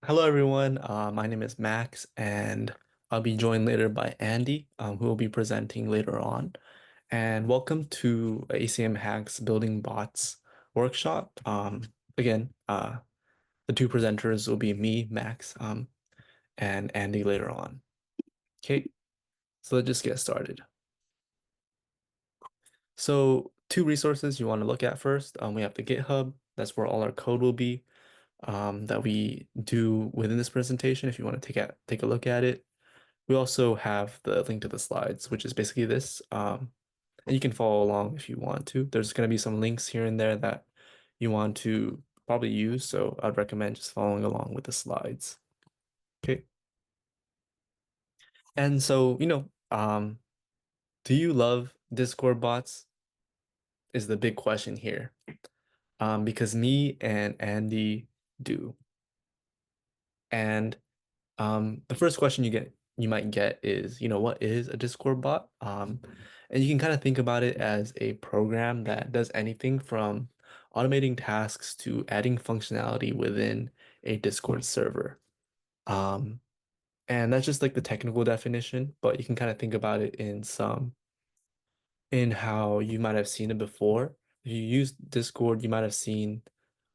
Hello, everyone. My name is Max, and I'll be joined later by Andy, who will be presenting later on. And welcome to ACM Hacks Building Bots workshop. Again, the two presenters will be me, Max, and Andy later on. Okay, so let's just get started. So, two resources you want to look at first. We have the GitHub. That's where all our code will be that we do within this presentation. If you want to take a look at it. We also have the link to the slides, which is basically this. And you can follow along if you want to. There's going to be some links here and there that you want to probably use, so I'd recommend just following along with the slides. Okay. And so, do you love Discord bots? Is the big question here. Because me and Andy do. And the first question you might get is, what is a Discord bot? And you can kind of think about it as a program that does anything from automating tasks to adding functionality within a Discord server. Um, and that's just like the technical definition, but you can kind of think about it in how you might have seen it before. If you use Discord, you might have seen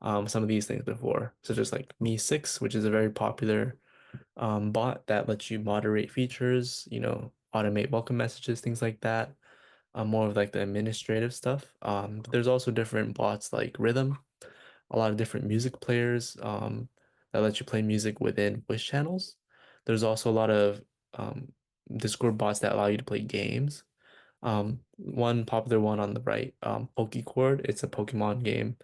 some of these things before, such as like Me6, which is a very popular bot that lets you moderate features, automate welcome messages, things like that. More of like the administrative stuff. But there's also different bots like Rhythm, a lot of different music players that let you play music within voice channels. There's also a lot of Discord bots that allow you to play games. One popular one on the right, Pokecord, it's a Pokemon game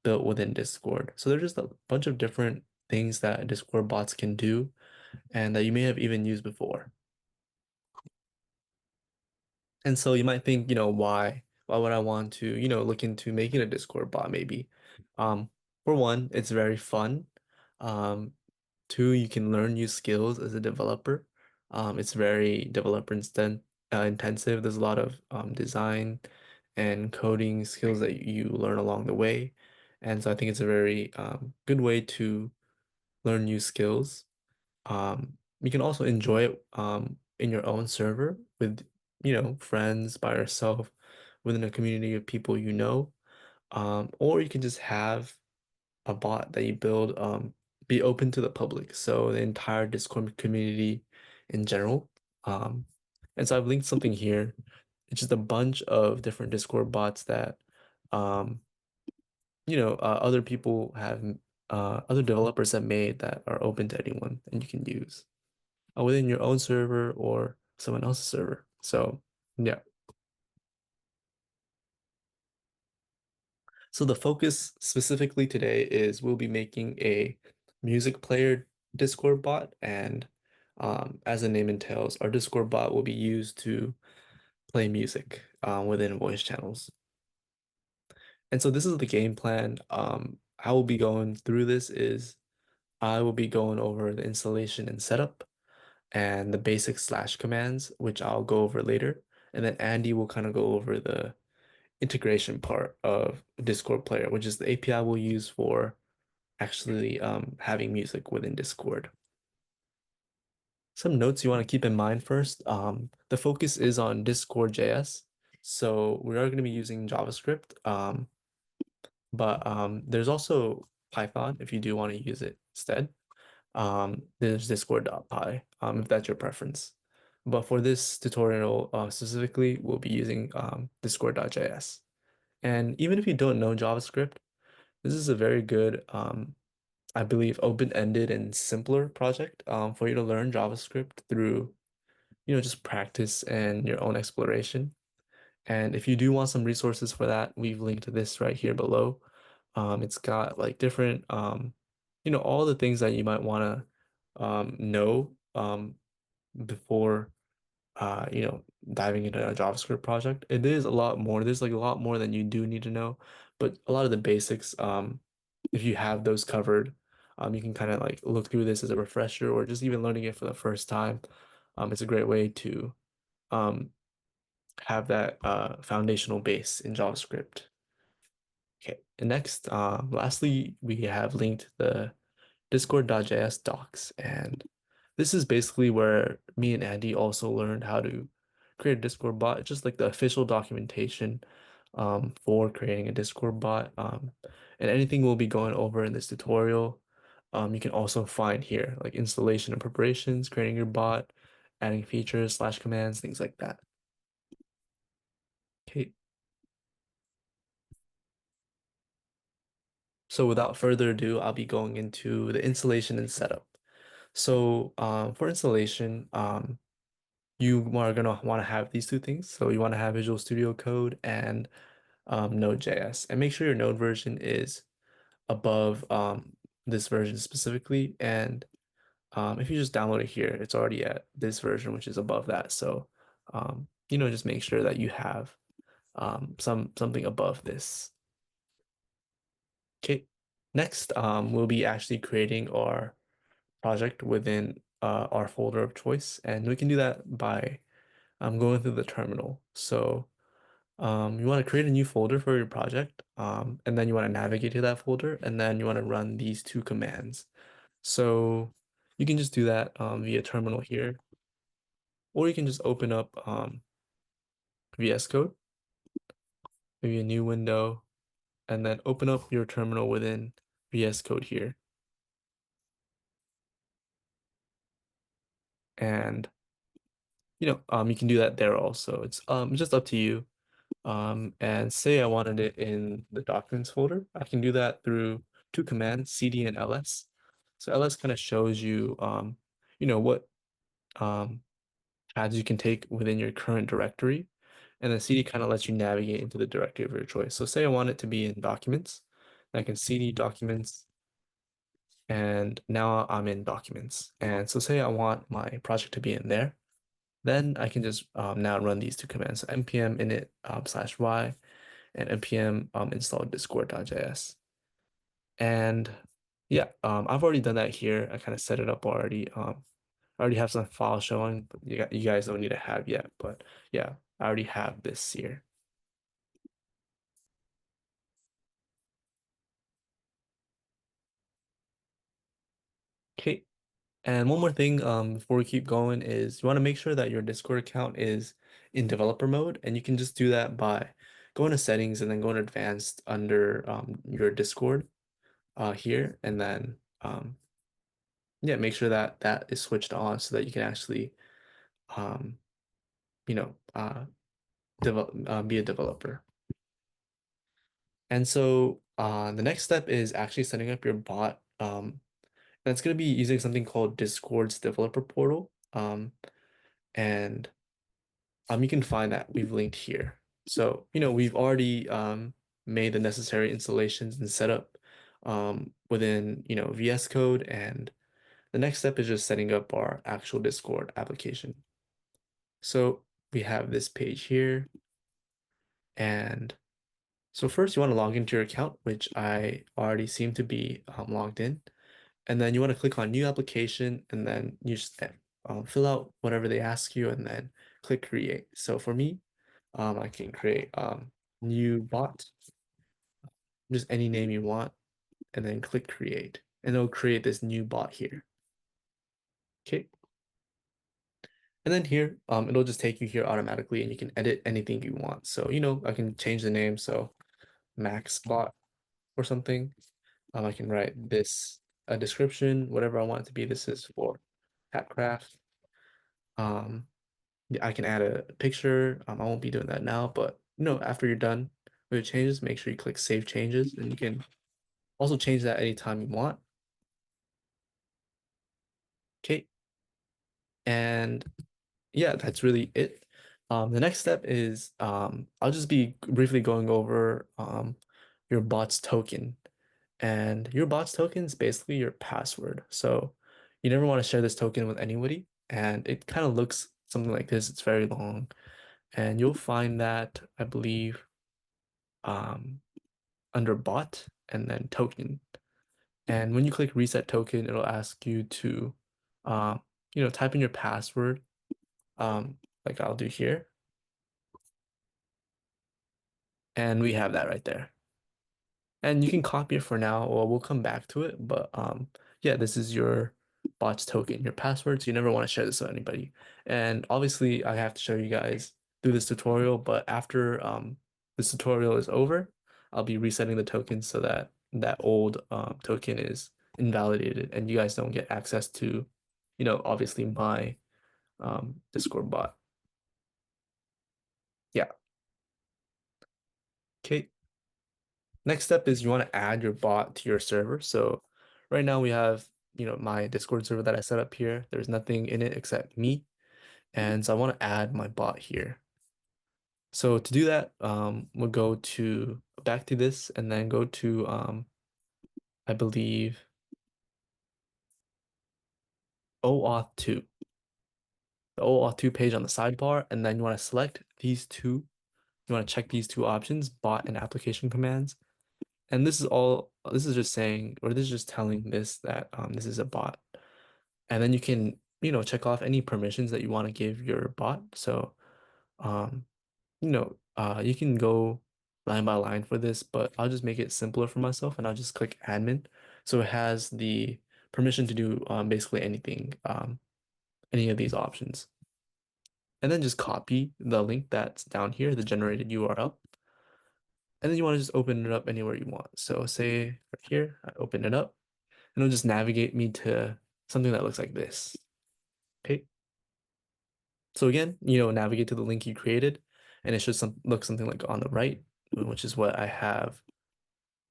built within Discord. So there's just a bunch of different things that Discord bots can do and that you may have even used before. And so you might think, why? Why would I want to, look into making a Discord bot maybe? Um, for one, it's very fun. Um, two, you can learn new skills as a developer. It's very intensive. There's a lot of design and coding skills that you learn along the way. And so I think it's a very good way to learn new skills. You can also enjoy it in your own server with, friends by yourself within a community of people you know. Or you can just have a bot that you build be open to the public. So the entire Discord community in general. Um, and so I've linked something here. It's just a bunch of different Discord bots that um, other people have other developers have made that are open to anyone and you can use within your own server or someone else's server. So, yeah. So the focus specifically today is we'll be making a music player Discord bot, and as the name entails, our Discord bot will be used to play music within voice channels. And so this is the game plan. How we'll be going through this is I will be going over the installation and setup and the basic slash commands, which I'll go over later. And then Andy will kind of go over the integration part of Discord Player, which is the API we'll use for actually having music within Discord. Some notes you want to keep in mind first. The focus is on Discord.js. So we are going to be using JavaScript, but there's also Python if you do want to use it instead. There's discord.py if that's your preference. But for this tutorial specifically, we'll be using discord.js. And even if you don't know JavaScript, this is a very good, I believe, open-ended and simpler project for you to learn JavaScript through, just practice and your own exploration. And if you do want some resources for that, we've linked to this right here below. It's got like different, all the things that you might want to know before diving into a JavaScript project. It is a lot more. There's like a lot more than you do need to know, but a lot of the basics, if you have those covered, you can kind of like look through this as a refresher or just even learning it for the first time. It's a great way to um, have that foundational base in JavaScript. Okay, and next, lastly, we have linked the discord.js docs. And this is basically where me and Andy also learned how to create a Discord bot. It's just like the official documentation for creating a Discord bot. And anything we'll be going over in this tutorial, you can also find here, like installation and preparations, creating your bot, adding features, slash commands, things like that. Okay, so without further ado, I'll be going into the installation and setup. So for installation, you are gonna want to have these two things. So you want to have Visual Studio Code and Node.js, and make sure your Node version is above this version specifically. And if you just download it here, it's already at this version, which is above that. So just make sure that you have something above this. Okay. Next, we'll be actually creating our project within our folder of choice, and we can do that by going through the terminal. So you want to create a new folder for your project, and then you want to navigate to that folder, and then you want to run these two commands. So you can just do that via terminal here, or you can just open up VS Code, maybe a new window, and then open up your terminal within VS Code here. And you can do that there also. It's just up to you. And say I wanted it in the documents folder, I can do that through two commands, cd and ls. So ls kind of shows you, what um, paths you can take within your current directory, and then cd kind of lets you navigate into the directory of your choice. So say I want it to be in documents, I can cd documents, and now I'm in documents. And so say I want my project to be in there, then I can just now run these two commands, so npm init /y and npm install discord.js. And yeah, I've already done that here. I kind of set it up already. I already have some files showing, but you guys don't need to have yet. But yeah, I already have this here. Okay. And one more thing before we keep going is you want to make sure that your Discord account is in developer mode, and you can just do that by going to settings and then going to advanced under your Discord here, and then yeah, make sure that that is switched on so that you can actually um, you know develop be a developer. And so the next step is actually setting up your bot. And it's going to be using something called Discord's developer portal. And you can find that we've linked here. So, we've already made the necessary installations and setup within, VS Code. And the next step is just setting up our actual Discord application. So we have this page here. And so first you want to log into your account, which I already seem to be logged in. And then you want to click on new application, and then you just fill out whatever they ask you and then click create. So for me, I can create new bot, just any name you want, and then click create. And it'll create this new bot here. Okay. And then here, it'll just take you here automatically, and you can edit anything you want. So, I can change the name. So Max bot or something. I can write this a description, whatever I want it to be. This is for HackCraft. Um, yeah, I can add a picture. I won't be doing that now, but after you're done with the changes, make sure you click Save Changes, and you can also change that anytime you want. Okay, and yeah, that's really it. The next step is I'll just be briefly going over your bot's token. And your bot's token is basically your password. So you never want to share this token with anybody. And it kind of looks something like this. It's very long. And you'll find that, I believe, um, under bot and then token. And when you click reset token, it'll ask you to, uh, type in your password, like I'll do here. And we have that right there. And you can copy it for now, or we'll come back to it. But yeah, this is your bot's token, your password. So you never want to share this with anybody. And obviously, I have to show you guys through this tutorial, but after this tutorial is over, I'll be resetting the token so that that old token is invalidated and you guys don't get access to, obviously my Discord bot. Yeah. Okay. Next step is you want to add your bot to your server. So right now we have, my Discord server that I set up here. There's nothing in it except me. And so I want to add my bot here. So to do that, we'll go to back to this and then go to, I believe, OAuth 2, the OAuth 2 page on the sidebar. And then you want to select these two. You want to check these two options, bot and application commands. And this is just saying, or this is just telling this that this is a bot. And then you can, check off any permissions that you want to give your bot. So, um, you can go line by line for this, but I'll just make it simpler for myself and I'll just click admin. So it has the permission to do basically anything, any of these options. And then just copy the link that's down here, the generated URL. And then you want to just open it up anywhere you want. So say right here, I open it up and it'll just navigate me to something that looks like this. Okay. So again, navigate to the link you created and it should look something like on the right, which is what I have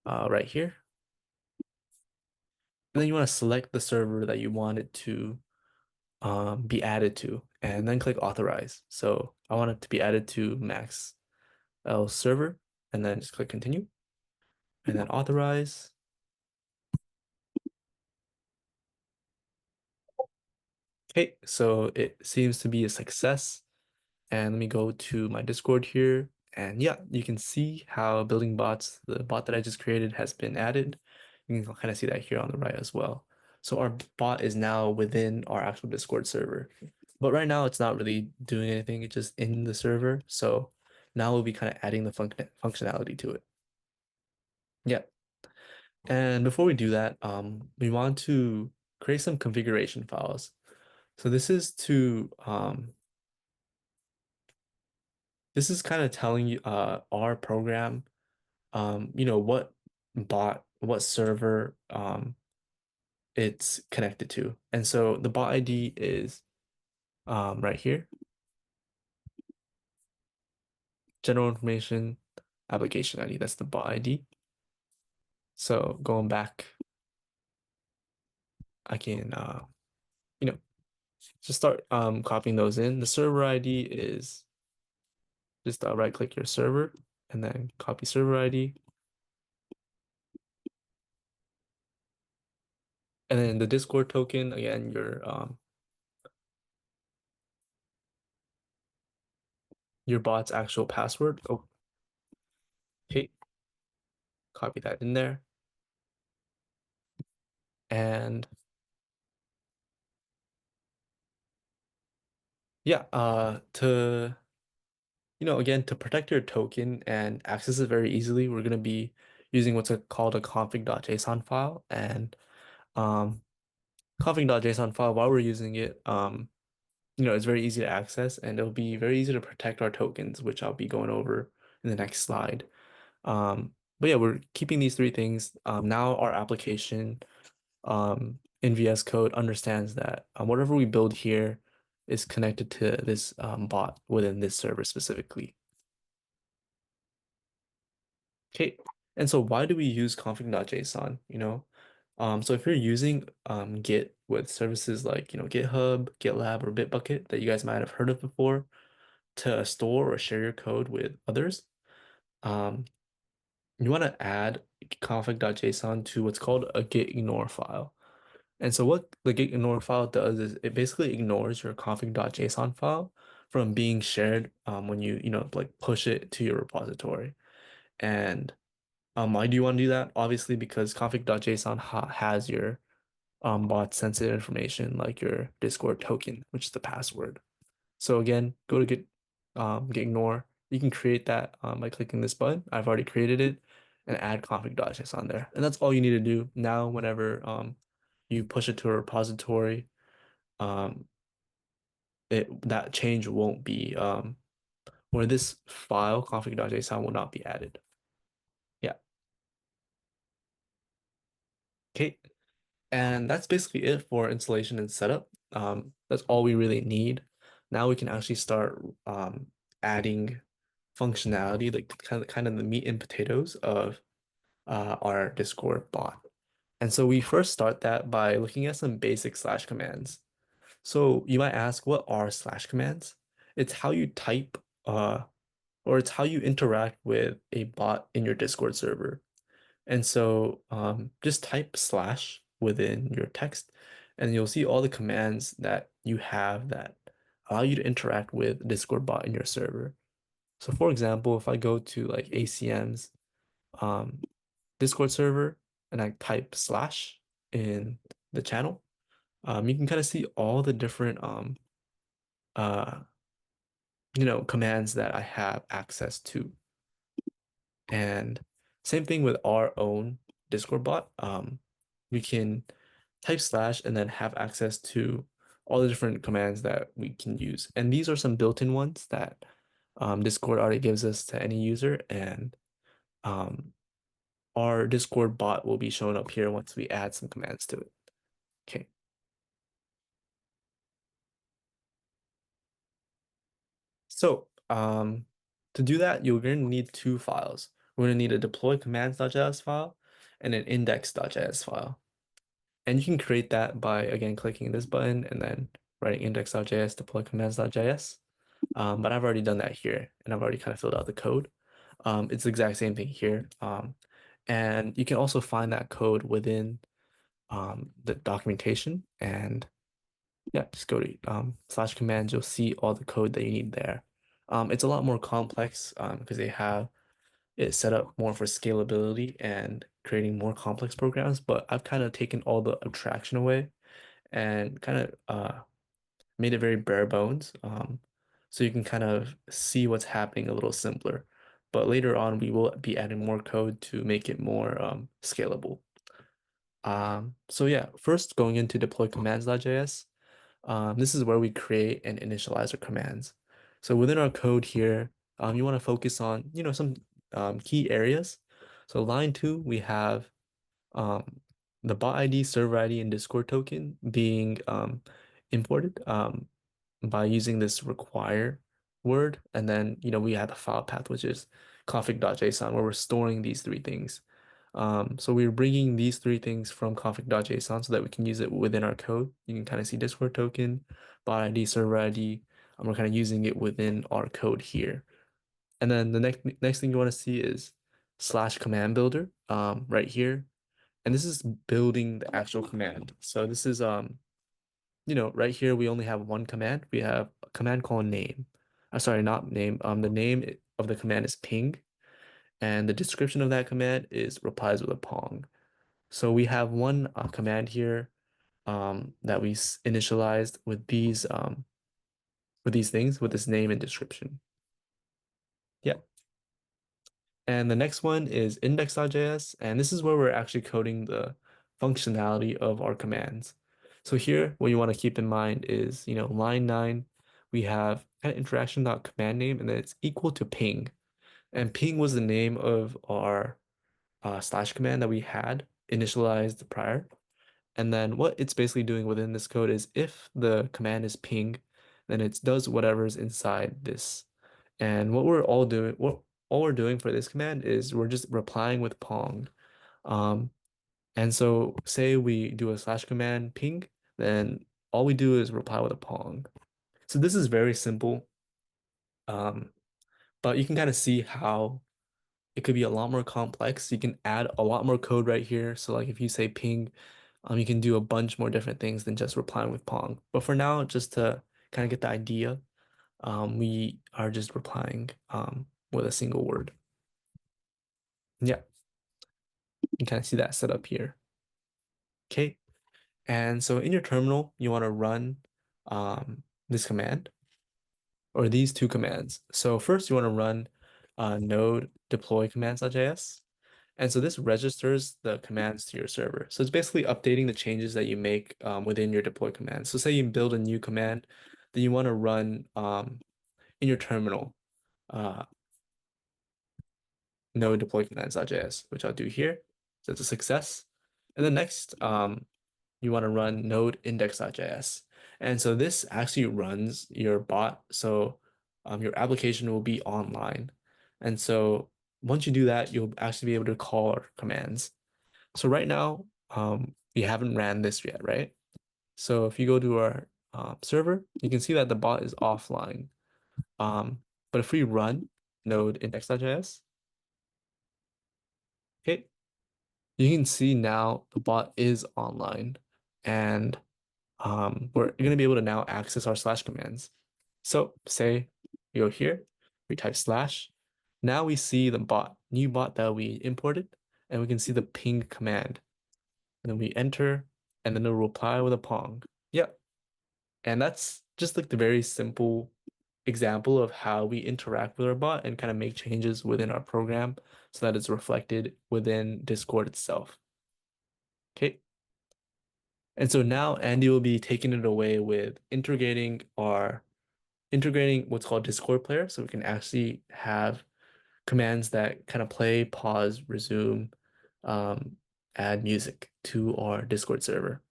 right here. And then you want to select the server that you want it to be added to and then click authorize. So I want it to be added to Max L server and then just click continue and then authorize. Okay, so it seems to be a success. And let me go to my Discord here. And yeah, you can see how building bots, the bot that I just created has been added. You can kind of see that here on the right as well. So our bot is now within our actual Discord server. But right now it's not really doing anything. It's just in the server. So now we'll be kind of adding the functionality to it. Yeah. And before we do that, we want to create some configuration files. So this is kind of telling you our program what server it's connected to. And so the bot ID is right here, general information, application ID. That's the bot ID. So going back, I can you know, just start copying those in. The server ID is just right click your server and then copy server ID. And then the Discord token, again, your bot's actual password. Oh, okay, copy that in there. And yeah, again, to protect your token and access it very easily, we're going to be using what's called a config.json file. And um, config.json file, while we're using it, it's very easy to access and it'll be very easy to protect our tokens, which I'll be going over in the next slide. But yeah, we're keeping these three things. Now our application in VS Code understands that whatever we build here is connected to this bot within this server specifically. Okay, and so why do we use config.json? So if you're using Git with services like GitHub, GitLab, or Bitbucket that you guys might have heard of before to store or share your code with others, um, you want to add config.json to what's called a git ignore file. And so what the git ignore file does is it basically ignores your config.json file from being shared when you like push it to your repository. And why do you want to do that? Obviously, because config.json has your bot sensitive information like your Discord token, which is the password. So again, go to git ignore. You can create that by clicking this button. I've already created it and add config.json there. And that's all you need to do now whenever you push it to a repository, um, that change won't be or this file config.json will not be added. Yeah. Okay. And that's basically it for installation and setup. That's all we really need. Now we can actually start adding functionality, like kind of the meat and potatoes of our Discord bot. And so we first start that by looking at some basic slash commands. So you might ask, what are slash commands? It's how you type or it's how you interact with a bot in your Discord server. And so just type slash within your text, and you'll see all the commands that you have that allow you to interact with Discord bot in your server. So for example, if I go to like ACM's um, Discord server and I type slash in the channel, you can kind of see all the different uh, commands that I have access to. And same thing with our own Discord bot. We can type slash and then have access to all the different commands that we can use. And these are some built-in ones that Discord already gives us to any user. And um, our Discord bot will be shown up here once we add some commands to it. Okay. So to do that, you're going to need two files. We're going to need a deploy commands.js file and an index.js file. And you can create that by, again, clicking this button and then writing index.js, deploy commands.js. But I've already done that here, and I've already kind of filled out the code. It's the exact same thing here. And you can also find that code within the documentation. And yeah, just go to slash commands. You'll see all the code that you need there. It's a lot more complex because they have it set up more for scalability and creating more complex programs, but I've kind of taken all the abstraction away and kind of made it very bare bones. So you can kind of see what's happening a little simpler. But later on, we will be adding more code to make it more scalable. So yeah, first going into deploy commands.js, this is where we create and initialize our commands. So within our code here, you want to focus on, some key areas. So line 2, we have um, the bot ID, server ID, and Discord token being imported by using this require word. And then, we have the file path, which is config.json, where we're storing these three things. So we're bringing these three things from config.json so that we can use it within our code. You can kind of see Discord token, bot ID, server ID, and we're kind of using it within our code here. And then the next thing you want to see is slash command builder right here. And this is building the actual command. So this is right here we only have one command. We have a command called name. Sorry, not name. The name of the command is ping, and the description of that command is replies with a pong. So we have one command here that we initialized with these things with this name and description. Yeah. And the next one is index.js, and this is where we're actually coding the functionality of our commands. So here, what you want to keep in mind is, line 9, we have kind of interaction.command name, and then it's equal to ping. And ping was the name of our slash command that we had initialized prior. And then what it's basically doing within this code is if the command is ping, then it does whatever's inside this. And what all we're doing for this command is we're just replying with pong. Um, and so say we do a slash command ping, then all we do is reply with a pong. So this is very simple. Um, but you can kind of see how it could be a lot more complex. You can add a lot more code right here. So like if you say ping, you can do a bunch more different things than just replying with Pong. But for now, just to kind of get the idea, we are just replying with a single word. Yeah, you can kind of see that set up here. Okay, and so in your terminal, you want to run this command or these two commands. So first, you want to run node deploy commands.js. And so this registers the commands to your server. So it's basically updating the changes that you make within your deploy commands. So say you build a new command that you want to run in your terminal, uh, node deploy commands.js, which I'll do here. So it's a success. And then next, you want to run node index.js. And so this actually runs your bot. So your application will be online. And so once you do that, you'll actually be able to call our commands. So right now, we haven't ran this yet, right? So if you go to our server, you can see that the bot is offline. But if we run node index.js, okay, you can see now the bot is online, and we're going to be able to now access our slash commands. So say we go here, we type slash. Now we see the new bot that we imported, and we can see the ping command. And then we enter, and then it'll reply with a pong. Yep. And that's just like the very simple example of how we interact with our bot and kind of make changes within our program so that it's reflected within Discord itself. Okay. And so now Andy will be taking it away with integrating what's called Discord player, so we can actually have commands that kind of play, pause, resume, add music to our Discord server.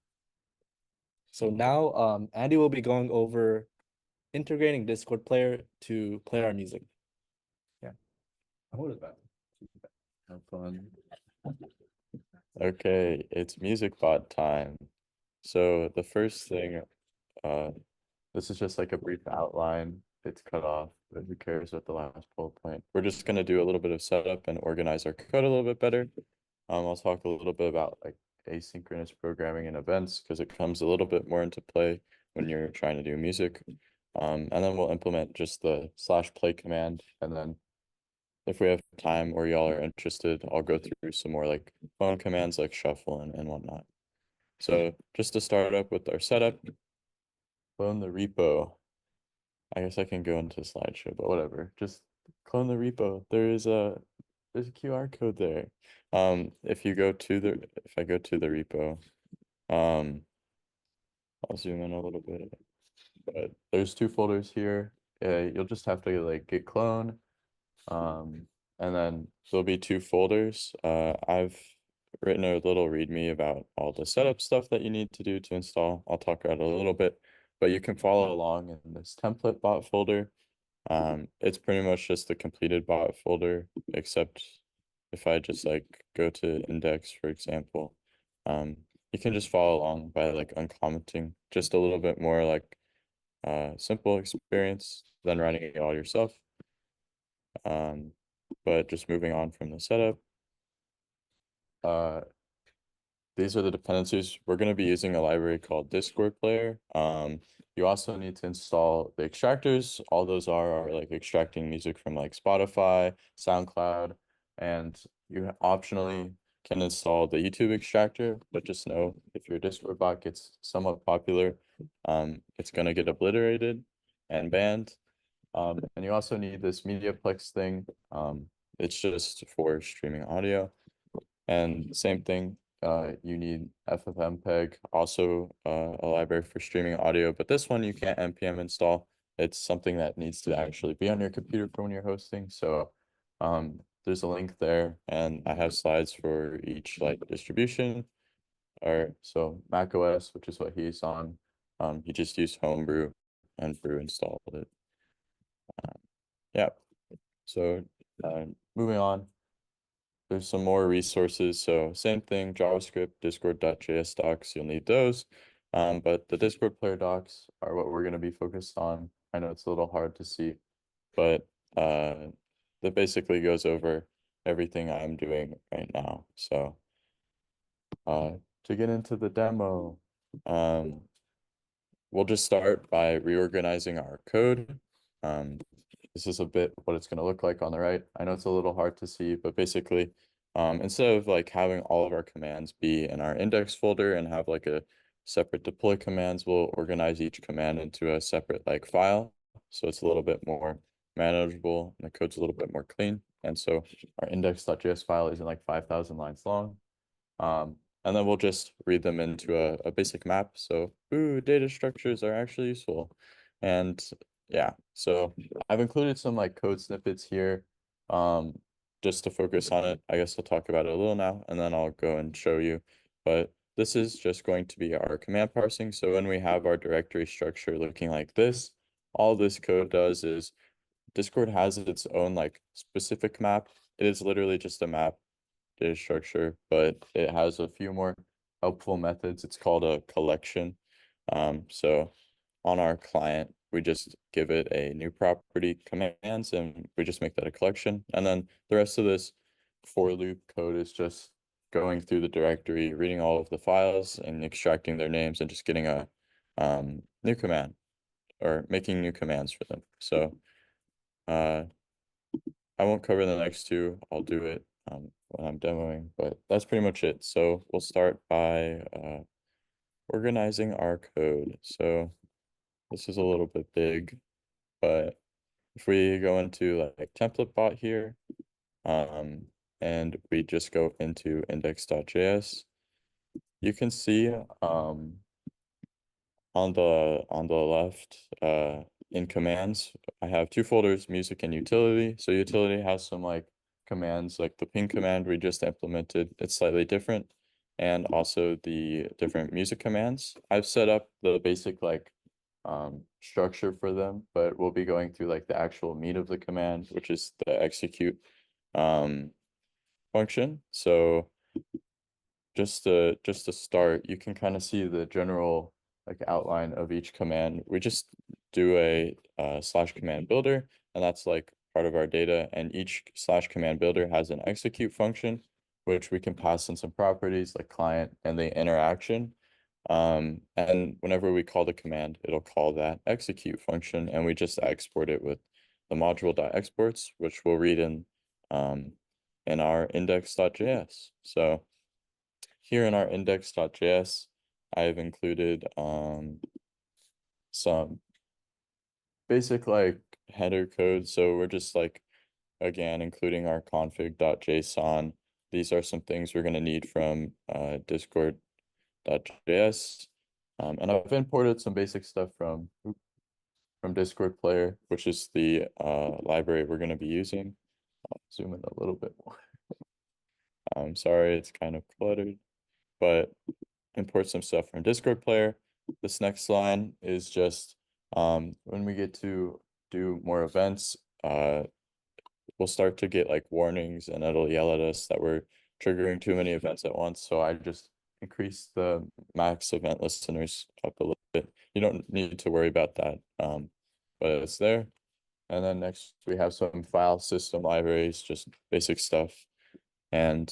So now Andy will be going over integrating Discord player to play our music. Yeah. What is that? Have fun. Okay, it's music bot time. So the first thing, this is just like a brief outline. It's cut off, but who cares what the last bullet point? We're just gonna do a little bit of setup and organize our code a little bit better. I'll talk a little bit about like asynchronous programming and events because it comes a little bit more into play when you're trying to do music. And then we'll implement just the /play command, and then if we have time or y'all are interested, I'll go through some more like phone commands like shuffle and whatnot. So just to start up with our setup, clone the repo. I guess I can go into slideshow, but whatever. Just clone the repo. There's a QR code there. If I go to the repo, I'll zoom in a little bit, but there's two folders here. You'll just have to like git clone. And then there'll be two folders. I've written a little README about all the setup stuff that you need to do to install. I'll talk about it a little bit, but you can follow along in this template bot folder. It's pretty much just the completed bot folder, except if I just like go to index, for example, you can just follow along by like uncommenting just a little bit more like simple experience than writing it all yourself. But just moving on from the setup, these are the dependencies. We're going to be using a library called Discord Player. You also need to install the extractors. All those are like extracting music from like Spotify, SoundCloud, and you optionally can install the YouTube extractor, but just know if your Discord bot gets somewhat popular, it's going to get obliterated and banned. And you also need this Mediaplex thing. It's just for streaming audio. And same thing, you need FFmpeg, also a library for streaming audio, but this one you can't npm install. It's something that needs to actually be on your computer for when you're hosting. So there's a link there, and I have slides for each like distribution. Or so Mac OS, which is what he's on, he just used Homebrew and Brew installed it. Yeah. So moving on, there's some more resources. So same thing, JavaScript, Discord.js docs, you'll need those. But the Discord player docs are what we're going to be focused on. I know it's a little hard to see, but that basically goes over everything I'm doing right now. So to get into the demo, we'll just start by reorganizing our code. This is a bit what it's going to look like on the right. I know it's a little hard to see, but basically, instead of like having all of our commands be in our index folder and have like a separate deploy commands, we'll organize each command into a separate like file. So it's a little bit more manageable and the code's a little bit more clean. And so our index.js file isn't like 5,000 lines long. And then we'll just read them into a basic map. So, ooh, data structures are actually useful. And yeah, so I've included some like code snippets here, just to focus on it. I guess I'll talk about it a little now, and then I'll go and show you. But this is just going to be our command parsing. So when we have our directory structure looking like this, all this code does is Discord has its own like specific map. It is literally just a map data structure, but it has a few more helpful methods. It's called a collection. So on our client, we just give it a new property commands and we just make that a collection. And then the rest of this for loop code is just going through the directory, reading all of the files and extracting their names and just getting a new command or making new commands for them. So uh, I won't cover the next two. I'll do it when I'm demoing, but that's pretty much it. So we'll start by organizing our code. So this is a little bit big, but if we go into like template bot here, and we just go into index.js, you can see on the left, in commands, I have two folders, music and utility. So utility has some like commands like the ping command we just implemented. It's slightly different. And also the different music commands. I've set up the basic like structure for them, but we'll be going through like the actual meat of the command, which is the execute um function. So just to start, you can kind of see the general like outline of each command. We just do a slash command builder, and that's like part of our data. And each slash command builder has an execute function, which we can pass in some properties like client and the interaction. And whenever we call the command, it'll call that execute function, and we just export it with the module.exports, which we'll read in our index.js. So here in our index.js, I've included some basic like header code. So we're just like, again, including our config.json. These are some things we're going to need from discord.js. And I've imported some basic stuff from Discord player, which is the library we're going to be using. I'll zoom in a little bit more. I'm sorry, it's kind of cluttered, but import some stuff from Discord player. This next line is just when we get to do more events, we'll start to get like warnings and it'll yell at us that we're triggering too many events at once. So I just increase the max event listeners up a little bit. You don't need to worry about that, but it's there. And then next we have some file system libraries, just basic stuff. And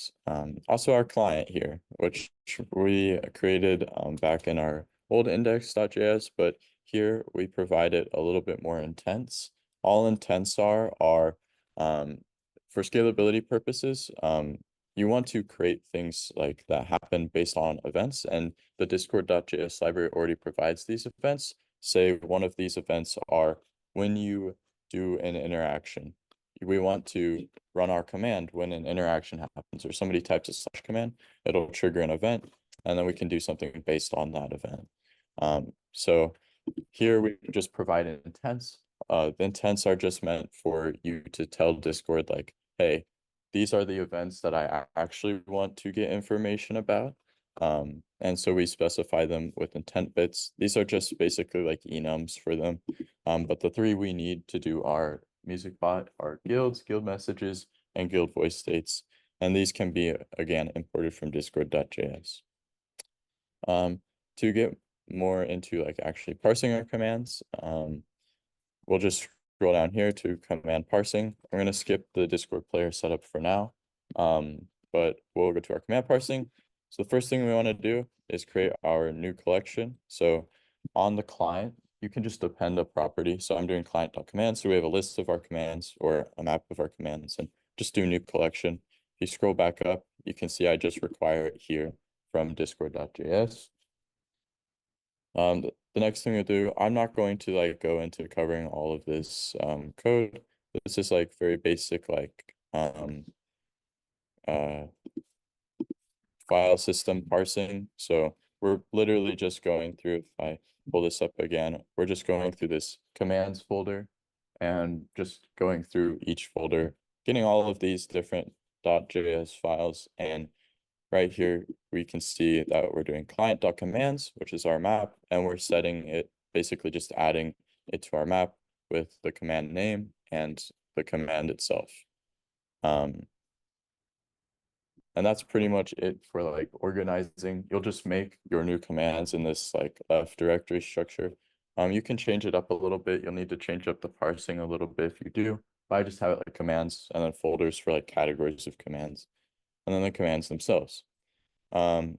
also our client here, which we created back in our old index.js, but here we provide it a little bit more intents. All intents are for scalability purposes, you want to create things like that happen based on events, and the discord.js library already provides these events. Say one of these events are when you do an interaction. We want to run our command when an interaction happens or somebody types a slash command, it'll trigger an event, and then we can do something based on that event. So here we just provide intents. The intents are just meant for you to tell Discord like, hey, these are the events that I actually want to get information about. And so we specify them with intent bits. These are just basically like enums for them. But the three we need to do our music bot are guilds, guild messages, and guild voice states. And these can be, again, imported from discord.js. To get more into like actually parsing our commands, we'll just scroll down here to command parsing. I'm going to skip the Discord player setup for now, but we'll go to our command parsing. So the first thing we want to do is create our new collection. So on the client, you can just append a property. So I'm doing client.command. So we have a list of our commands or a map of our commands and just do new collection. If you scroll back up, you can see I just require it here from discord.js. The next thing to do, I'm not going to like go into covering all of this code. This is like very basic like um, uh, file system parsing. So we're literally just going through, if I pull this up again, we're just going through this commands folder and just going through each folder, getting all of these different .js files. And right here, we can see that we're doing client.commands, which is our map, and we're setting it, basically just adding it to our map with the command name and the command itself. And that's pretty much it for like organizing. You'll just make your new commands in this like left directory structure. You can change it up a little bit. You'll need to change up the parsing a little bit if you do. But I just have it like commands and then folders for like categories of commands, and then the commands themselves. And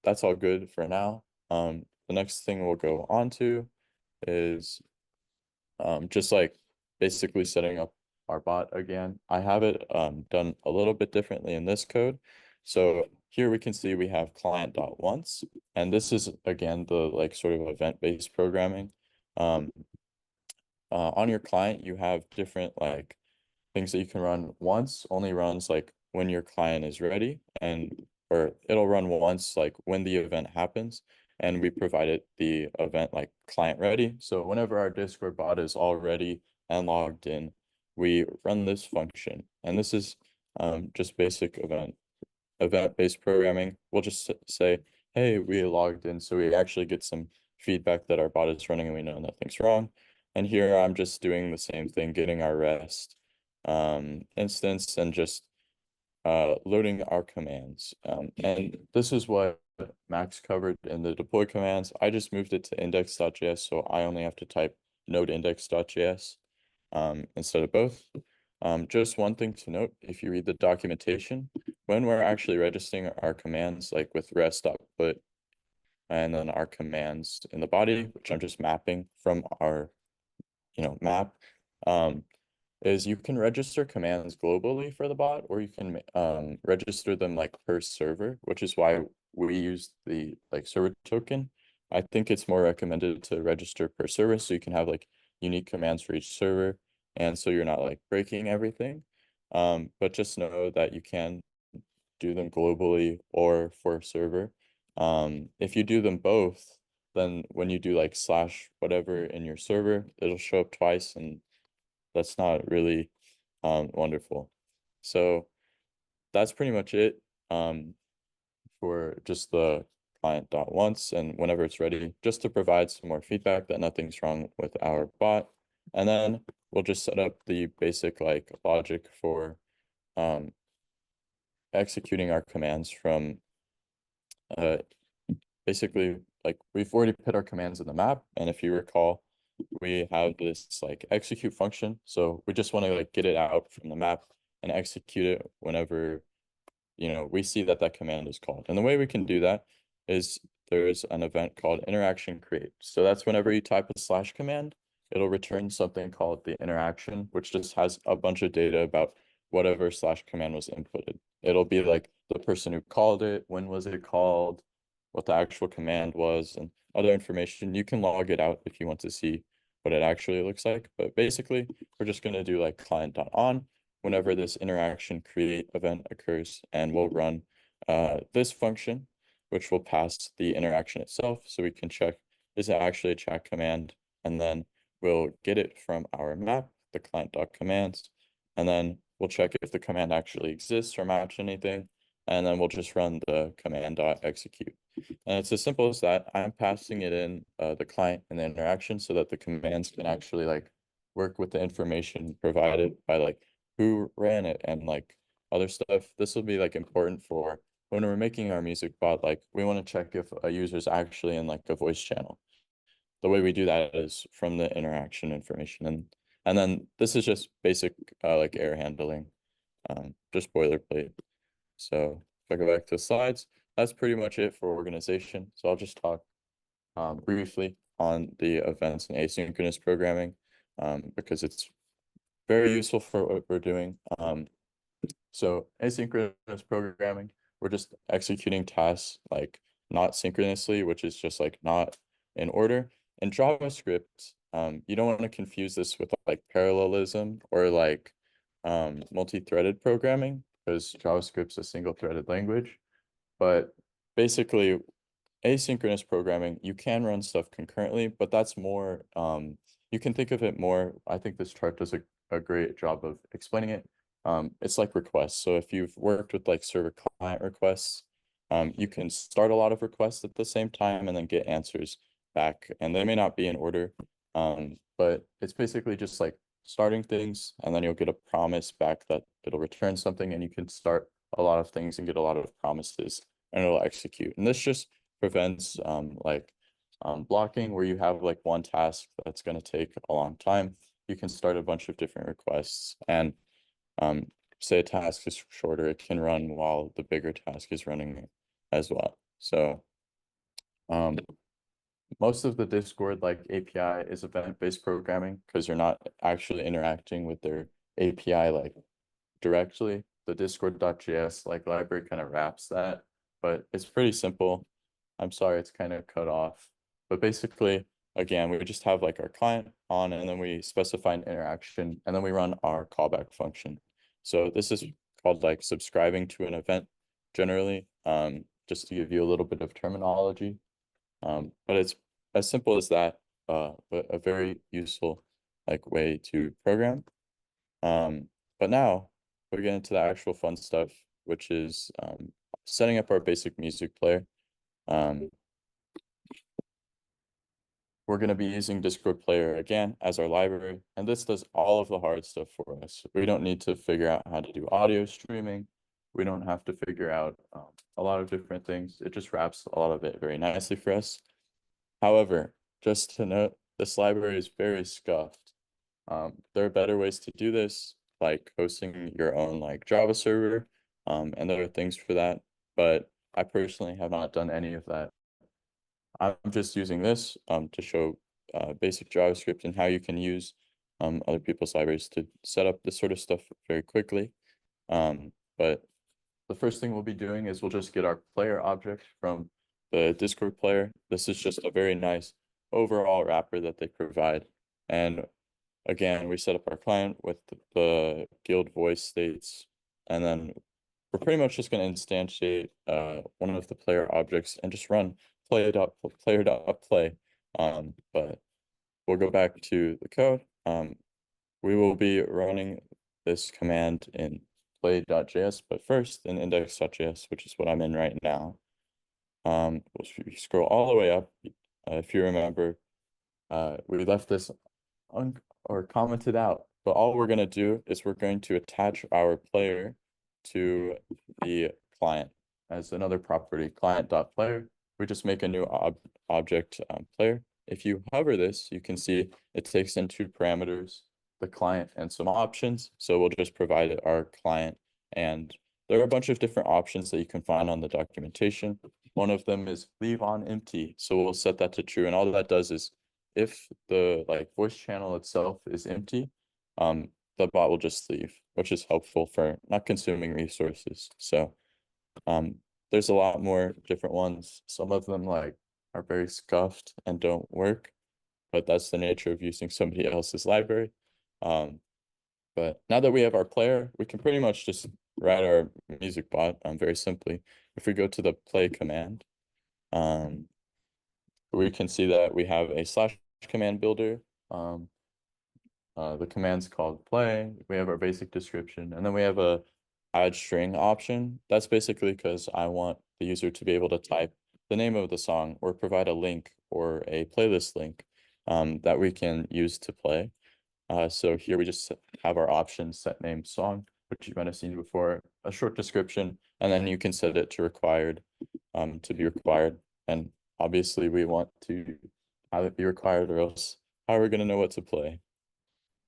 that's all good for now. The next thing we'll go on to is just like basically setting up our bot again. I have it done a little bit differently in this code. So here we can see we have client.once, and this is again the like sort of event-based programming. Um, on your client, you have different like things that you can run. Once only runs like when your client is ready, and or it'll run once like when the event happens, and we provided the event like client ready. So whenever our Discord bot is all ready and logged in, we run this function, and this is just basic event-based programming. We'll just say, hey, we logged in, so we actually get some feedback that our bot is running and we know nothing's wrong. And here I'm just doing the same thing, getting our REST instance and just loading our commands. And this is what Max covered in the deploy commands. I just moved it to index.js, so I only have to type node index.js instead of both. Just one thing to note, if you read the documentation, when we're actually registering our commands, like with rest.put and then our commands in the body, which I'm just mapping from our, map, is you can register commands globally for the bot, or you can register them like per server, which is why we use the like server token. I think it's more recommended to register per server so you can have like unique commands for each server, and so you're not like breaking everything. But just know that you can do them globally or for server. If you do them both, then when you do like slash whatever in your server, it'll show up twice, and that's not really wonderful. So that's pretty much it for just the client.once, and whenever it's ready, just to provide some more feedback that nothing's wrong with our bot. And then we'll just set up the basic like logic for executing our commands from basically like we've already put our commands in the map, and if you recall, we have this like execute function. So we just want to like get it out from the map and execute it whenever we see that that command is called. And the way we can do that is there's an event called interaction create. So that's whenever you type a slash command, it'll return something called the interaction, which just has a bunch of data about whatever slash command was inputted. It'll be like the person who called it, when was it called, what the actual command was, and other information. You can log it out if you want to see what it actually looks like. But basically, we're just going to do like client.on whenever this interaction create event occurs, and we'll run this function, which will pass the interaction itself. So we can check, is it actually a chat command? And then we'll get it from our map, the client.commands, and then we'll check if the command actually exists or match anything. And then we'll just run the command.execute. And it's as simple as that. I'm passing it in the client and the interaction so that the commands can actually like work with the information provided by like who ran it and like other stuff. This will be like important for when we're making our music bot. Like we want to check if a user is actually in like a voice channel. The way we do that is from the interaction information, and then this is just basic like error handling, just boilerplate. So if I go back to the slides, that's pretty much it for organization. So I'll just talk briefly on the events and asynchronous programming because it's very useful for what we're doing. So asynchronous programming, we're just executing tasks like not synchronously, which is just like not in order. In JavaScript, you don't want to confuse this with like parallelism or like multi-threaded programming because JavaScript's a single-threaded language. But basically, asynchronous programming, you can run stuff concurrently, but that's more, you can think of it more, I think this chart does a great job of explaining it. It's like requests. So if you've worked with like server client requests, you can start a lot of requests at the same time and then get answers back, and they may not be in order. But it's basically just like starting things, and then you'll get a promise back that it'll return something, and you can start a lot of things and get a lot of promises, and it'll execute. And this just prevents blocking, where you have like one task that's going to take a long time. You can start a bunch of different requests, and say a task is shorter, it can run while the bigger task is running as well. So most of the Discord like API is event-based programming because you're not actually interacting with their API like directly. The Discord.js like library kind of wraps that, but it's pretty simple. I'm sorry, it's kind of cut off. But basically, again, we just have like our client on, and then we specify an interaction, and then we run our callback function. So this is called like subscribing to an event generally, just to give you a little bit of terminology. But it's as simple as that, but a very useful like way to program. But now we're getting to the actual fun stuff, which is setting up our basic music player. We're going to be using Discord Player again as our library, and this does all of the hard stuff for us. We don't need to figure out how to do audio streaming. We don't have to figure out a lot of different things. It just wraps a lot of it very nicely for us. However, just to note, this library is very scuffed. There are better ways to do this, like hosting your own like Java server, and there are things for that. But I personally have not done any of that. I'm just using this to show basic JavaScript and how you can use other people's libraries to set up this sort of stuff very quickly. But the first thing we'll be doing is we'll just get our player object from the Discord player. This is just a very nice overall wrapper that they provide. And again, we set up our client with the guild voice states, and then we're pretty much just going to instantiate one of the player objects and just run player.play. But we'll go back to the code. We will be running this command in play.js, but first in index.js, which is what I'm in right now. We'll scroll all the way up. If you remember, we left this or commented out, but all we're going to do is we're going to attach our player to the client as another property, client.player. We just make a new object player. If you hover this, you can see it takes in two parameters, the client and some options. So we'll just provide our client, and there are a bunch of different options that you can find on the documentation. One of them is leave on empty. So we'll set that to true. And all that does is if the like voice channel itself is empty, the bot will just leave, which is helpful for not consuming resources. So there's a lot more different ones. Some of them like are very scuffed and don't work, but that's the nature of using somebody else's library. But now that we have our player, we can pretty much just write our music bot very simply. If we go to the play command, we can see that we have a slash command builder. The command's called play. We have our basic description, and then we have a add string option. That's basically because I want the user to be able to type the name of the song or provide a link or a playlist link that we can use to play. So here we just have our option set name song, which you might have seen before, a short description, and then you can set it to required, to be required. And obviously we want to have it be required, or else how are we going to know what to play?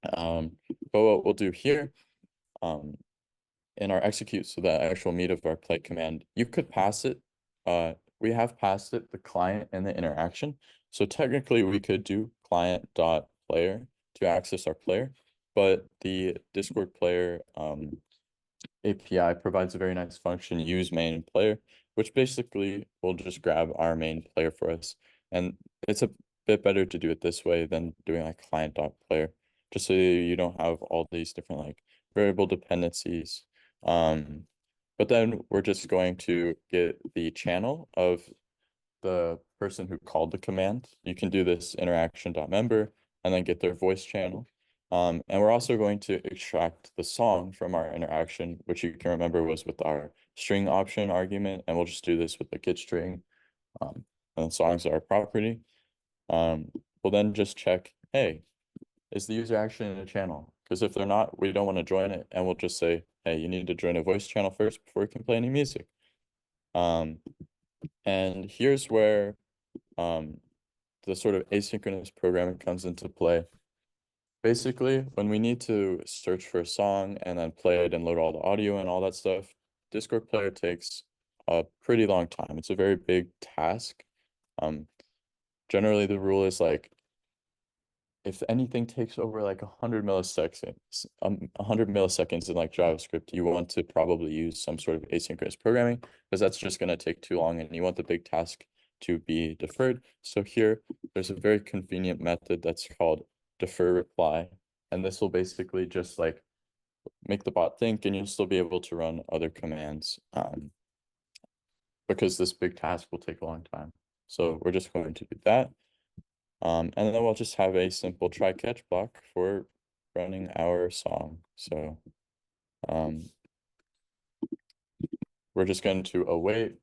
But what we'll do here, in our execute, so the actual meat of our play command, you could pass it. We have passed it the client and the interaction. So technically we could do client.player to access our player, but the Discord player API provides a very nice function, use main player, which basically will just grab our main player for us. And it's a bit better to do it this way than doing like client.player, just so you don't have all these different like variable dependencies. But then we're just going to get the channel of the person who called the command. You can do this interaction.member and then get their voice channel. And we're also going to extract the song from our interaction, which you can remember was with our string option argument. And we'll just do this with the get string. And then songs are a property. We'll then just check, hey, is the user actually in a channel? Because if they're not, we don't want to join it. And we'll just say, hey, you need to join a voice channel first before you can play any music. And here's where the sort of asynchronous programming comes into play. Basically, when we need to search for a song and then play it and load all the audio and all that stuff, Discord player takes a pretty long time. It's a very big task. Generally, the rule is like, if anything takes over like 100 milliseconds in like JavaScript, you want to probably use some sort of asynchronous programming because that's just going to take too long and you want the big task to be deferred. So here, there's a very convenient method that's called defer reply. And this will basically just like make the bot think and you'll still be able to run other commands because this big task will take a long time. So we're just going to do that. And then we'll just have a simple try catch block for running our song. So we're just going to await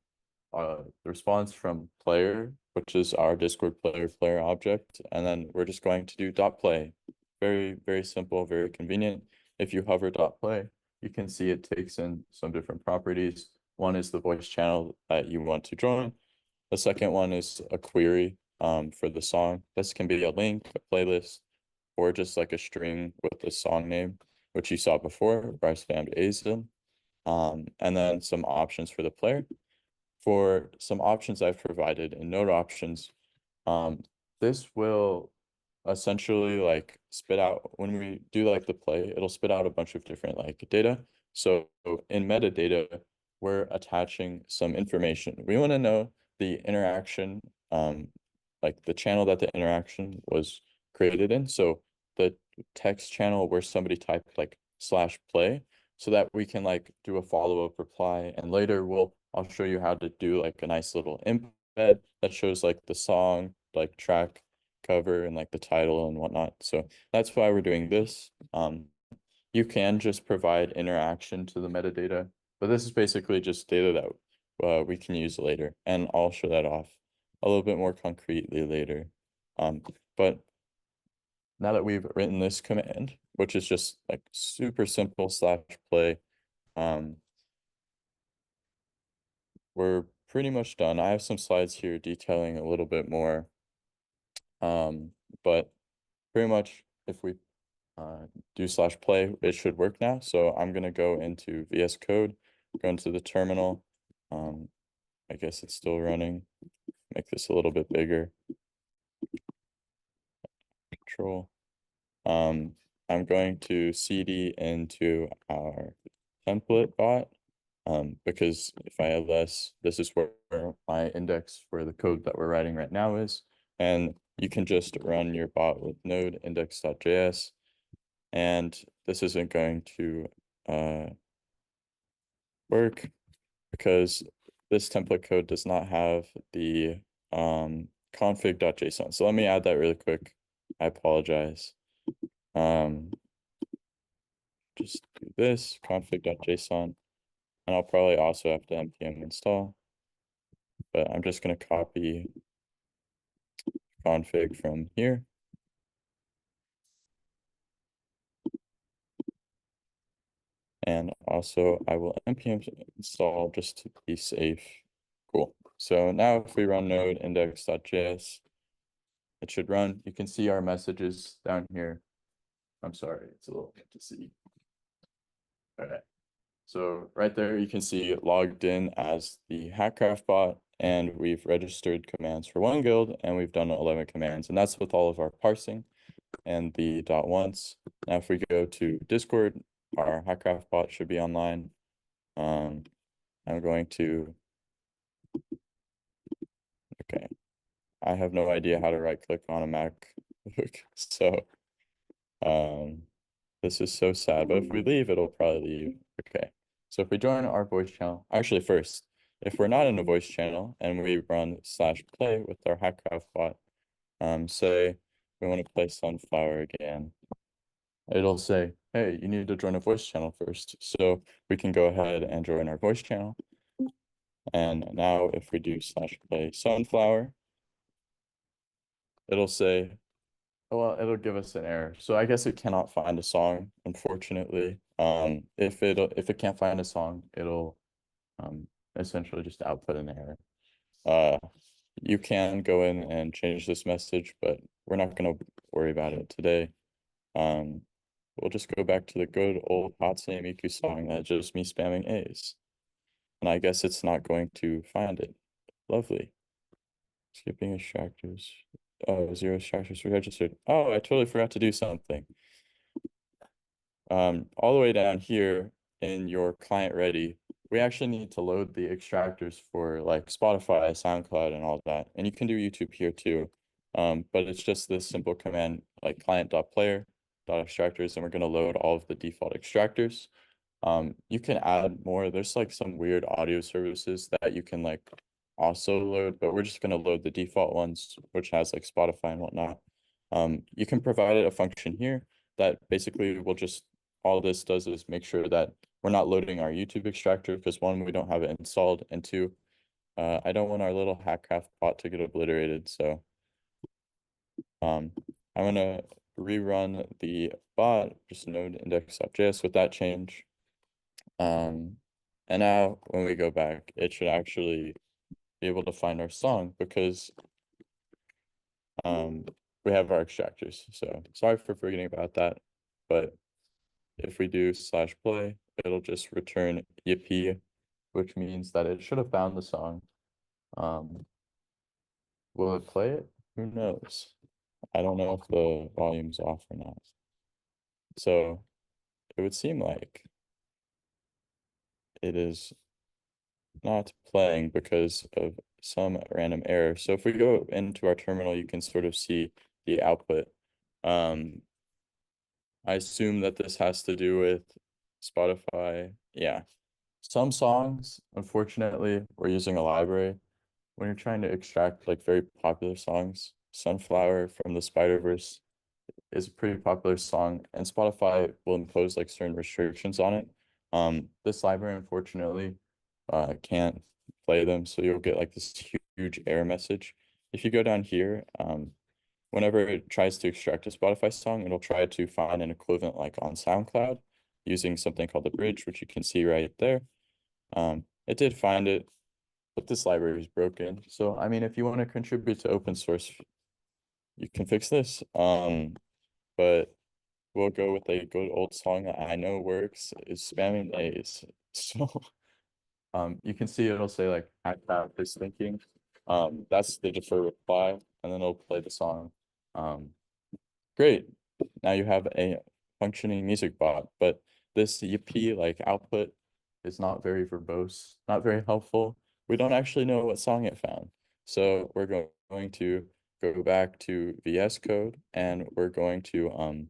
the response from player, which is our Discord player object. And then we're just going to do .play. Very, very simple, very convenient. If you hover .play, you can see it takes in some different properties. One is the voice channel that you want to join. The second one is a query for the song. This can be a link, a playlist, or just like a string with the song name, which you saw before, where I spammed ACM. And then some options for the player. For some options I've provided in node options, this will essentially like spit out when we do like the play, it'll spit out a bunch of different like data. So in metadata, we're attaching some information. We want to know the interaction, like the channel that the interaction was created in. So the text channel where somebody typed like /play so that we can like do a follow-up reply. And later I'll show you how to do like a nice little embed that shows like the song, like track cover and like the title and whatnot. So that's why we're doing this. You can just provide interaction to the metadata, but this is basically just data that we can use later. And I'll show that off a little bit more concretely later. But now that we've written this command, which is just like super simple /play, we're pretty much done. I have some slides here detailing a little bit more. But pretty much if we do /play, it should work now. So I'm gonna go into VS Code, go into the terminal. I guess it's still running. Make this a little bit bigger. Control. I'm going to CD into our template bot. Because if I have less, this is where my index for the code that we're writing right now is. And you can just run your bot with node index.js. And this isn't going to work because this template code does not have the config.json. So let me add that really quick. I apologize. Just do this config.json. And I'll probably also have to npm install, but I'm just going to copy config from here. And also I will npm install just to be safe. Cool. So now if we run node index.js, it should run. You can see our messages down here. I'm sorry, it's a little hard to see. All right. So right there, you can see logged in as the HackCraft bot, and we've registered commands for one guild, and we've done 11 commands, and that's with all of our parsing and the .once. Now, if we go to Discord, our HackCraft bot should be online. I'm going to, okay, I have no idea how to right click on a MacBook, so This is so sad, but if we leave, it'll probably leave. Okay. So if we join our voice channel, actually first, if we're not in a voice channel and we run /play with our HackCraft bot, say we want to play Sunflower again, it'll say, hey, you need to join a voice channel first. So we can go ahead and join our voice channel. And now if we do /play Sunflower, it'll say, well, it'll give us an error. So I guess it cannot find a song, unfortunately. If it can't find a song, it'll essentially just output an error. You can go in and change this message, but we're not going to worry about it today. We'll just go back to the good old Hatsune Miku song that's just me spamming A's. And I guess it's not going to find it. Lovely. Skipping extractors. Oh, 0 extractors registered. Oh, I totally forgot to do something. All the way down here in your client ready, we actually need to load the extractors for like Spotify, SoundCloud, and all that. And you can do YouTube here too. But it's just this simple command like client.player.extractors, and we're going to load all of the default extractors. You can add more. There's like some weird audio services that you can like also load, but we're just going to load the default ones, which has like Spotify and whatnot. You can provide it a function here that basically will just, all this does is make sure that we're not loading our YouTube extractor because one, we don't have it installed, and two, I don't want our little HackCraft bot to get obliterated. So I'm gonna rerun the bot, just node index.js with that change. And now when we go back, it should actually be able to find our song because we have our extractors. So sorry for forgetting about that. But if we do /play, it'll just return yippee, which means that it should have found the song. Will it play it? Who knows? I don't know if the volume's off or not. So it would seem like it is not playing because of some random error. So if we go into our terminal, you can sort of see the output. I assume that this has to do with Spotify. Yeah. Some songs, unfortunately, we're using a library. When you're trying to extract like very popular songs, Sunflower from the Spider-Verse is a pretty popular song, and Spotify will impose like certain restrictions on it. This library, unfortunately, can't play them, so you'll get like this huge error message. If you go down here, whenever it tries to extract a Spotify song, it'll try to find an equivalent like on SoundCloud using something called the bridge, which you can see right there. It did find it, but this library is broken. So, I mean, if you want to contribute to open source, you can fix this. But we'll go with a good old song that I know works is spamming A's. So, you can see it'll say like HackCraft is thinking. That's the defer reply, and then it'll play the song. Great. Now you have a functioning music bot, but this yippee like output is not very verbose, not very helpful. We don't actually know what song it found. So we're going to go back to VS Code, and we're going to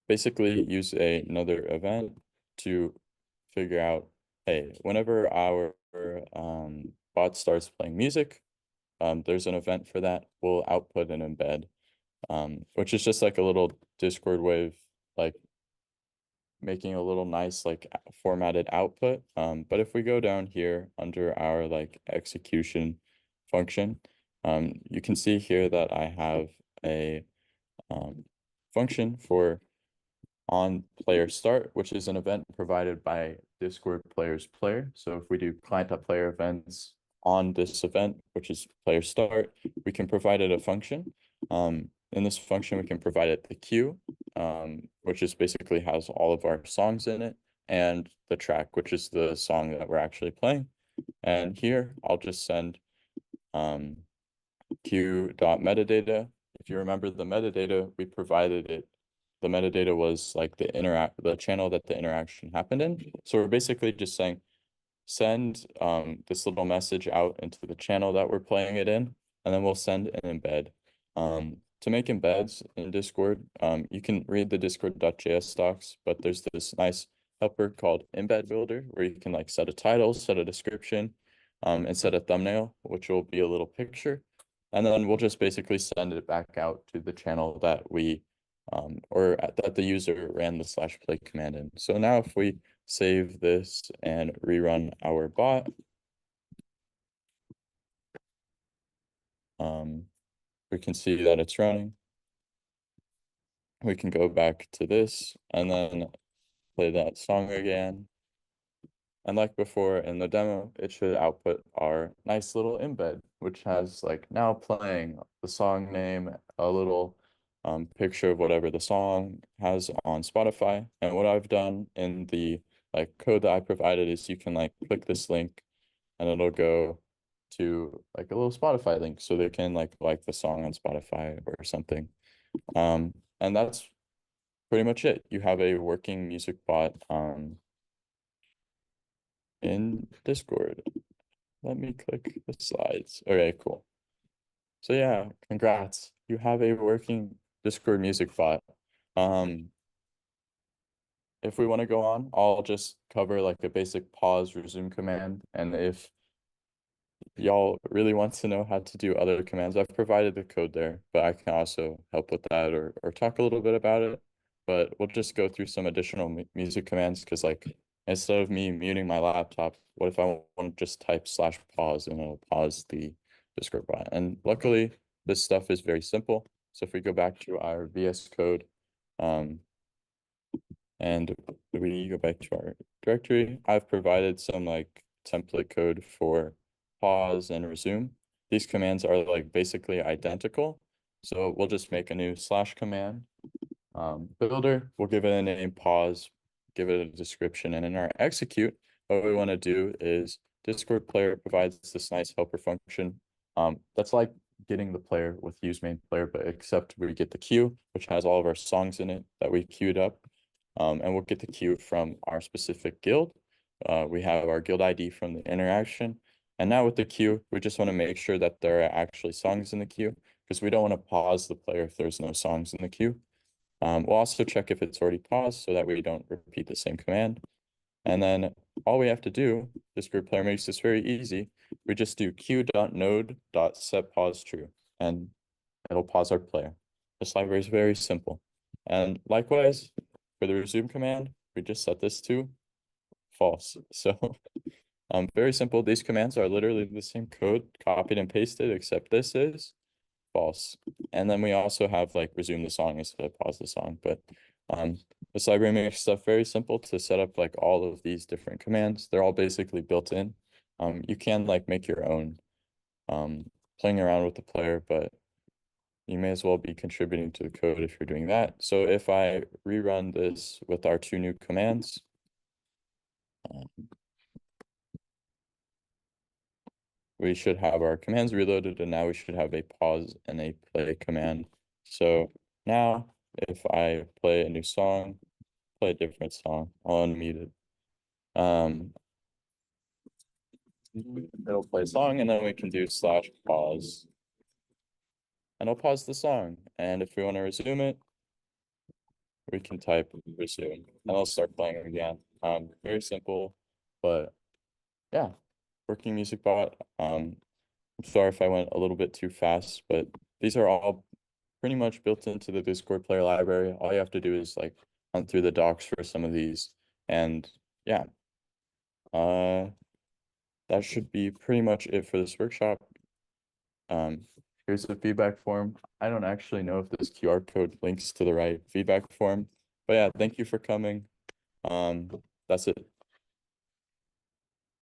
basically use another event to figure out, hey, whenever our bot starts playing music, there's an event for that. We'll output an embed, which is just like a little Discord way of like making a little nice like formatted output. But if we go down here under our like execution function, you can see here that I have a function for on player start, which is an event provided by Discord players player. So if we do client.player events on this event, which is player start, we can provide it a function. In this function, we can provide it the queue, which is basically has all of our songs in it, and the track, which is the song that we're actually playing. And here I'll just send queue.metadata. If you remember the metadata, we provided it. The metadata was like the channel that the interaction happened in. So we're basically just saying, send this little message out into the channel that we're playing it in, and then we'll send an embed to make embeds in Discord, you can read the discord.js docs, but there's this nice helper called embed builder where you can like set a title, set a description, and set a thumbnail, which will be a little picture. And then we'll just basically send it back out to the channel that we that the user ran the /play command in. So now if we save this and rerun our bot, we can see that it's running. We can go back to this and then play that song again. And like before in the demo, it should output our nice little embed, which has like now playing the song name, a little picture of whatever the song has on Spotify. And what I've done in the like code that I provided is you can like click this link and it'll go to like a little Spotify link so they can like the song on Spotify or something. And that's pretty much it. You have a working music bot in Discord. Let me click the slides. Okay, cool. So yeah, congrats. You have a working Discord music bot. If we want to go on, I'll just cover like a basic pause resume command. And if y'all really want to know how to do other commands, I've provided the code there, but I can also help with that or talk a little bit about it. But we'll just go through some additional music commands because like instead of me muting my laptop, what if I want to just type /pause and it'll pause the Discord bot? And luckily, this stuff is very simple. So if we go back to our VS Code, and we go back to our directory, I've provided some like template code for pause and resume. These commands are like basically identical. So we'll just make a new /command builder. We'll give it a name pause, give it a description, and in our execute, what we want to do is Discord player provides this nice helper function. That's like getting the player with use main player, but except we get the queue, which has all of our songs in it that we queued up. And we'll get the queue from our specific guild. We have our guild ID from the interaction. And now with the queue, we just want to make sure that there are actually songs in the queue because we don't want to pause the player if there's no songs in the queue. We'll also check if it's already paused so that we don't repeat the same command. And then all we have to do, this group player makes this very easy. We just do queue.node.setPauseTrue and it'll pause our player. This library is very simple. And likewise, for the resume command, we just set this to false. So very simple. These commands are literally the same code, copied and pasted, except this is false. And then we also have like resume the song instead of pause the song. But this library makes stuff very simple to set up like all of these different commands. They're all basically built in. You can like make your own playing around with the player, but you may as well be contributing to the code if you're doing that. So if I rerun this with our two new commands, we should have our commands reloaded, and now we should have a pause and a play command. So now if I play a new song, play a different song, I'll unmute it. It'll play a song, and then we can do /pause. And I'll pause the song. And if we want to resume it, we can type resume and I'll start playing again. Very simple, but yeah, working music bot. I'm sorry if I went a little bit too fast, but these are all pretty much built into the Discord player library. All you have to do is like hunt through the docs for some of these. And yeah, that should be pretty much it for this workshop. Here's the feedback form. I don't actually know if this QR code links to the right feedback form, but yeah, thank you for coming. That's it.